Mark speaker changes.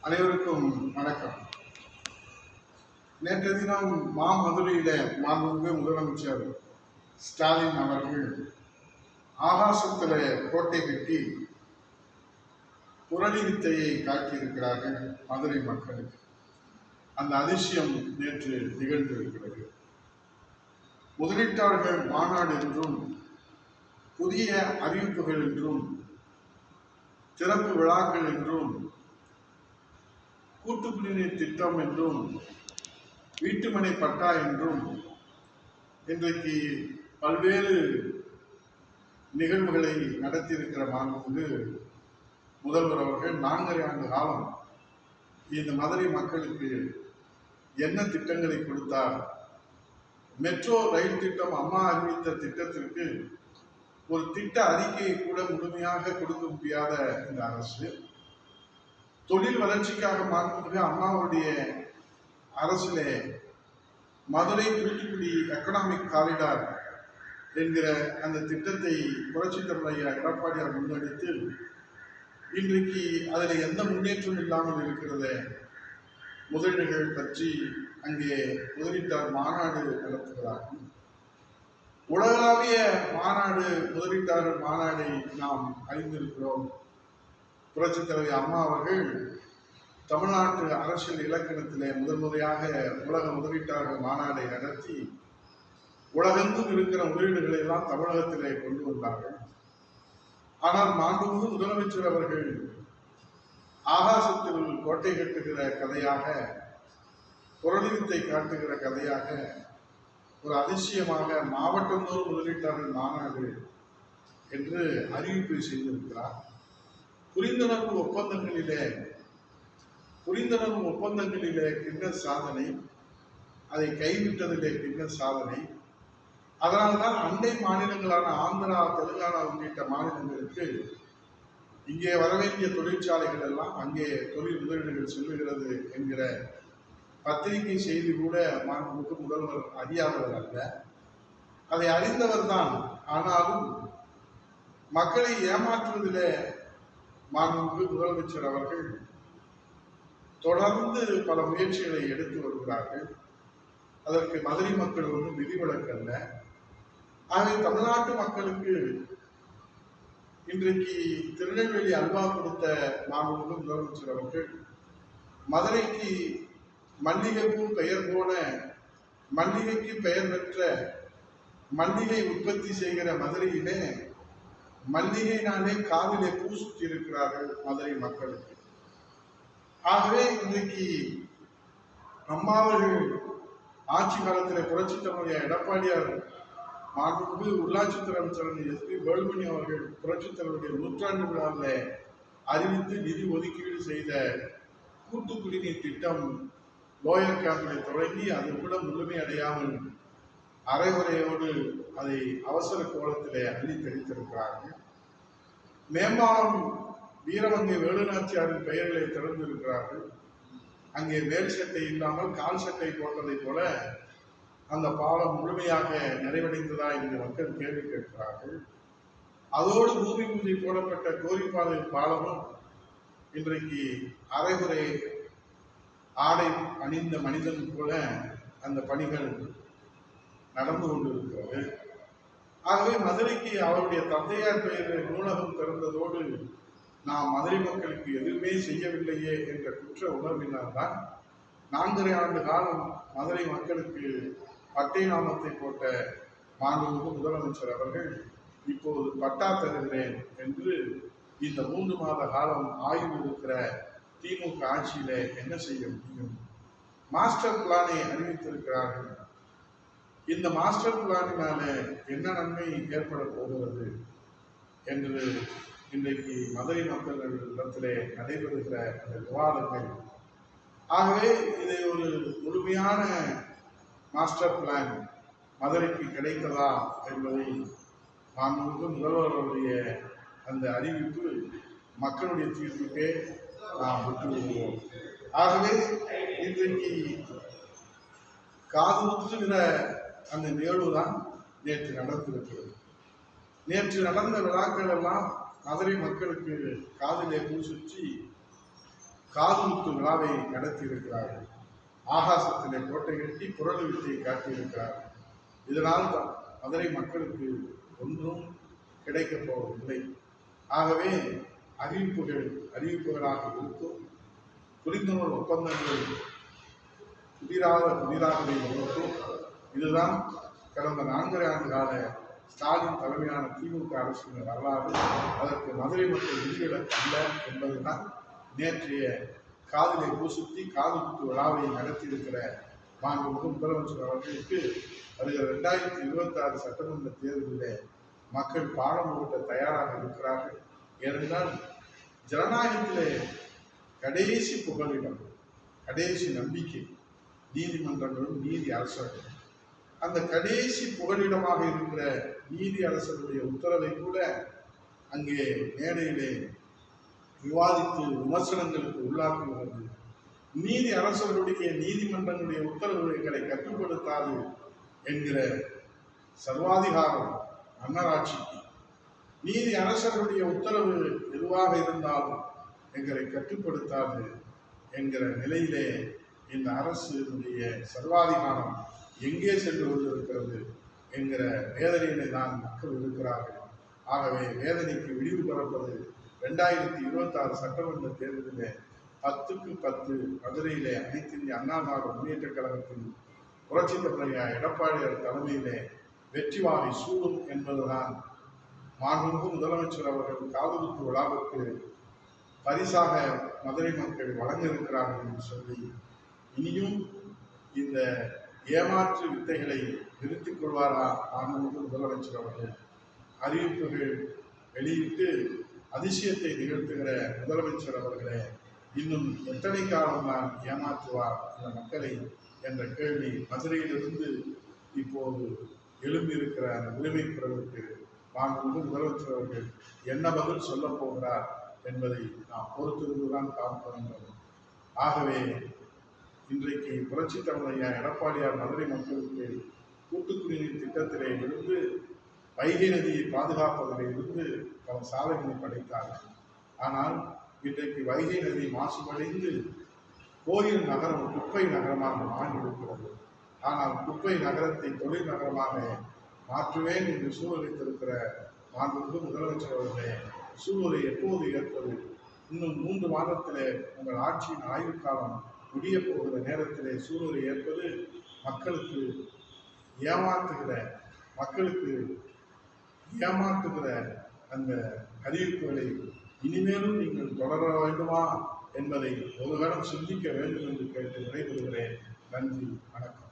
Speaker 1: அனைவருக்கும் வணக்கம். நேற்று தினம் மாமதுரையில மாண்புமிகு முதலமைச்சர் ஸ்டாலின் அவர்கள் ஆகாசத்தில் கோட்டை கட்டி புரளி வித்தையை காட்டியிருக்கிறார்கள் மதுரை மக்களுக்கு. அந்த அதிசயம் நேற்று நிகழ்ந்திருக்கிறது. முதலீட்டாளர்கள் மாநாடு என்றும் புதிய அறிவிப்புகள் என்றும் திறப்பு விழாக்கள் என்றும் கூட்டு குடிநீர் திட்டம் என்றும் வீட்டுமனை பட்டா என்றும் இன்றைக்கு பல்வேறு நிகழ்வுகளை நடத்தியிருக்கிற மாண்புமிகு முதல்வர் அவர்கள் 4.5 ஆண்டு காலம் இந்த மதுரை மக்களுக்கு என்ன திட்டங்களை கொடுத்தார்? மெட்ரோ ரயில் திட்டம் அம்மா அறிவித்த திட்டத்திற்கு ஒரு திட்ட அறிக்கையை கூட முழுமையாக கொடுக்க முடியாத இந்த அரசு, தொழில் வளர்ச்சிக்காக மாண்புமிகு அம்மாவுடைய அரசிலே மதுரை தூத்துக்குடி எக்கனாமிக் காரிடார் என்கிற அந்த திட்டத்தை புரட்சித் தலைவர் எடப்பாடியார் முன்னெடுத்து இன்றைக்கு அதில் எந்த முன்னேற்றம் இல்லாமல் இருக்கிறத முதலீடுகள் பற்றி அங்கே முதலீட்டாளர் மாநாடு நடத்துகிறார்கள். உலகளாவிய மாநாடு, முதலீட்டாளர் மாநாடை நாம் அறிந்திருக்கிறோம். புரட்சித் தலைவர் அம்மா அவர்கள் தமிழ்நாட்டு அரசியல் இலக்கணத்திலே முதன்முறையாக உலக முதலீட்டாளர்கள் மாநாடை நடத்தி உலகெங்கும் இருக்கிற முதலீடுகளை எல்லாம் தமிழகத்திலே கொண்டு வந்தார்கள். ஆனால் மாண்புமிகு முதலமைச்சர் அவர்கள் ஆகாசத்தில் கோட்டை கட்டுகிற கதையாக, புரளி வித்தை காட்டுகிற கதையாக ஒரு அதிசயமாக மாவட்டந்தோறும் முதலீட்டாளர்கள் மாநாடு என்று அறிவிப்பை செய்திருக்கிறார். புரிந்துணர்வு ஒப்பந்தங்களிலே கிண்ண சாதனை, அதை கைவிட்டதிலே கிண்ண சாதனை. அதனால்தான் அண்டை மாநிலங்களான ஆந்திரா, தெலுங்கானா உள்ளிட்ட மாநிலங்களுக்கு இங்கே வரவேண்டிய தொழிற்சாலைகள் எல்லாம் அங்கே தொழில் முதலீடுகள் செல்லுகிறது என்கிற பத்திரிகை செய்தி கூட மாண்புமிகு முதல்வர் அறியாதவர் அல்ல, அதை அறிந்தவர் தான். ஆனாலும் மக்களை ஏமாற்றுவதிலே மாண்புமிகு முதலமைச்சர் அவர்கள் தொடர்ந்து பல முயற்சிகளை எடுத்து வருகிறார்கள். அதற்கு மதுரை மக்கள் ஒன்றும் விதிவிலக்கல்ல. ஆகவே தமிழ்நாட்டு மக்களுக்கு இன்றைக்கு திருநெல்வேலி அல்வா கொடுத்த மாண்புமிகு முதலமைச்சர் அவர்கள் மதுரைக்கு மல்லிகைப்பூ பெயர் போன, மல்லிகைக்கு பெயர் பெற்ற, மல்லிகை உற்பத்தி செய்கிற மதுரையிலே மல்லிகைனாலே காதிலே பூ சுற்றி இருக்கிறார்கள் மதுரை மக்களுக்கு. ஆகவே இன்றைக்கு அம்மாவர்கள் ஆட்சி காலத்தில் புரட்சித் தலைவர் எடப்பாடியார் மாண்புமிகு உள்ளாட்சித்துறை அமைச்சர் எஸ்பி வேலுமணி அவர்கள் புரட்சித் தலைவருடைய 100ஆண்டு விழாவில் அறிவித்து நிதி ஒதுக்கீடு செய்த கூட்டு குடிநீர் திட்டம் லோயர் கேம்பில் தொடங்கி அது கூட முழுமையடையாமல் அரைகுறையோடு அதை அவசர கோலத்திலே அள்ளித்தெளித்திருக்கிறார்கள். மேம்பாலம் வீரமங்கை வேலுநாச்சியாரின் பெயர்களை திறந்திருக்கிறார்கள். அங்கே மேல் சட்டை இல்லாமல் கால் சட்டை போட்டதை போல அந்த பாலம் முழுமையாக நிறைவடைந்ததா என்று மக்கள் கேள்வி கேட்கிறார்கள். அதோடு பூமி பூஜை போடப்பட்ட கோரிப்பாதை பாலமும் இன்றைக்கு அரைகுறை ஆடை அணிந்த மனிதன் போல அந்த பணிகள் நடந்து கொண்டிருக்கிறது. ஆகவே மதுரைக்கு அவருடைய தந்தையார் பெயரில் நூலகம் திறந்ததோடு நாம் மதுரை மக்களுக்கு எதுவுமே செய்யவில்லையே என்ற குற்ற உணர்வினால்தான் 4.5 ஆண்டு காலம் மதுரை மக்களுக்கு பட்டை நாமத்தை போட்ட மாண்புமிகு முதலமைச்சர் அவர்கள் இப்போது பட்டா தருகிறேன் என்று இந்த 3 மாத காலம் ஆய்வு இருக்கிற திமுக ஆட்சியில என்ன செய்ய முடியும்? மாஸ்டர் பிளானை அறிவித்திருக்கிறார்கள். இந்த மாஸ்டர் பிளானினால என்ன நன்மை ஏற்பட போகிறது என்று இன்றைக்கு மதுரை மக்களிடத்திலே நடைபெறுகிற அந்த விவாதங்கள். ஆகவே இதை ஒரு முழுமையான மாஸ்டர் பிளான் மதுரைக்கு கிடைத்ததா என்பதை மாண்புமிகு முதல்வருடைய அந்த அறிவிப்பு மக்களுடைய தீர்ப்புக்கே நாம் விட்டு விடுவோம். ஆகவே இன்றைக்கு காது முத்துகிற அந்த நிகழ்வு தான் நேற்று நடந்திருக்கிறது. நேற்று நடந்த விழாக்கள் எல்லாம் மதுரை மக்களுக்கு காதிலே பூ சுற்றி காதுகுத்து விழாவை நடத்தியிருக்கிறார்கள். ஆகாசத்திலே கோட்டை கட்டி குரல் வித்தை காட்டியிருக்கிறார்கள். இதனால் தான் மதுரை மக்களுக்கு ஒன்றும் கிடைக்கப் போவதில்லை. ஆகவே அறிவிப்புகளாக இருக்கும், புரிந்துணர்வு ஒப்பந்தங்கள் புதிராகவே இருக்கும். இதுதான் கடந்த 4 ஆண்டு கால ஸ்டாலின் தலைமையான திமுக அரசின் வரலாறு. அதற்கு மதுரை மக்கள் விதிவிலக்கு அல்ல என்பதுதான் நேற்றைய காதிலே பூசுத்தி காதுகுத்து விழாவை நடத்தியிருக்கிற மாண்புமிகு முதலமைச்சர் அவர்களுக்கு வருகிற 2026 சட்டமன்ற தேர்தலில் மக்கள் பாடம் புகட்ட தயாராக இருக்கிறார்கள். ஏனென்றால் ஜனநாயகத்திலே கடைசி புகலிடம், கடைசி நம்பிக்கை நீதிமன்றங்களும் நீதி அரசர்களும். அந்த கடைசி புகலிடமாக இருக்கிற நீதி அரசருடைய உத்தரவை கூட அங்கே மேடையிலே விவாதித்து விமர்சனங்களுக்கு உள்ளாக்குகிறது. நீதி அரசர்களுடைய நீதிமன்றங்களுடைய உத்தரவுகளை கட்டுப்படுத்தாது என்கிற சர்வாதிகாரம் மன்னராட்சிக்கு, நீதி அரசர்களுடைய உத்தரவு எதுவாக இருந்தாலும் எங்களை கட்டுப்படுத்தாது என்கிற நிலையிலே இந்த அரசுடைய சர்வாதிகாரம் எங்கே சென்று கொண்டிருக்கிறது என்கிற வேதனையிலே தான் மக்கள் இருக்கிறார்கள். ஆகவே வேதனைக்கு விடிவு பிறப்பது 2026 சட்டமன்ற தேர்தலிலே 10க்கு 10 மதுரையிலே அனைத்து இந்திய அண்ணா திராவிட முன்னேற்ற கழகத்தின் புரட்சித் தலைவர் எடப்பாடியார் தலைமையிலே வெற்றி வாகை சூடும் என்பதுதான் மாண்புமிகு முதலமைச்சர் அவர்கள் காதுகுத்து விழாவிற்கு பரிசாக மதுரை மக்கள் வழங்க இருக்கிறார்கள் என்று சொல்லி, இனியும் இந்த ஏமாற்று வித்தைகளை நிறுத்திக் கொள்வாரா மாண்புமிகு முதலமைச்சர் அவர்கள்? அறிவிப்புகள் வெளியிட்டு அதிசயத்தை நிகழ்த்துகிற முதலமைச்சர் அவர்களே, இன்னும் எத்தனை காலம் தான் ஏமாற்றுவார் இந்த மக்களை என்ற கேள்வி மதுரையிலிருந்து இப்போது எழும்பியிருக்கிற அந்த உரிமை குரலுக்கு மாண்புமிகு முதலமைச்சர் அவர்கள் என்ன பதில் சொல்ல போகிறார் என்பதை நாம் பொறுத்திருந்துதான் பார்க்க வேண்டும். ஆகவே இன்றைக்கு புரட்சித் தலைவர் எடப்பாடியார் மதுரை மக்களுக்கு கூட்டு குடிநீர் திட்டத்திலே இருந்து வைகை நதியை பாதுகாப்பதிலே இருந்து பல சாதனைகளை படைத்தார்கள். ஆனால் இன்றைக்கு வைகை நதி மாசுபடைந்து கோயில் நகரம் குப்பை நகரமாக மாறியிருக்கிறது. ஆனால் குப்பை நகரத்தை தொழில் நகரமாக மாற்றுவேன் என்று சூழலித்திருக்கிற மாண்புமிகு முதலமைச்சர் அவர்களே, சூழலை எப்போது ஏற்பது? இன்னும் 3 மாதத்திலே உங்கள் ஆட்சியின் ஆயுட்காலம் முடிய போகிற நேரத்திலே சூழலை ஏற்பது மக்களுக்கு ஏமாற்றுகிற அந்த அறிவிப்புகளை இனிமேலும் நீங்கள் தொடர வேண்டுமா என்பதை ஒரு கணம் சிந்திக்க வேண்டும் என்று கேட்டு விடைபெறுகிறேன். நன்றி, வணக்கம்.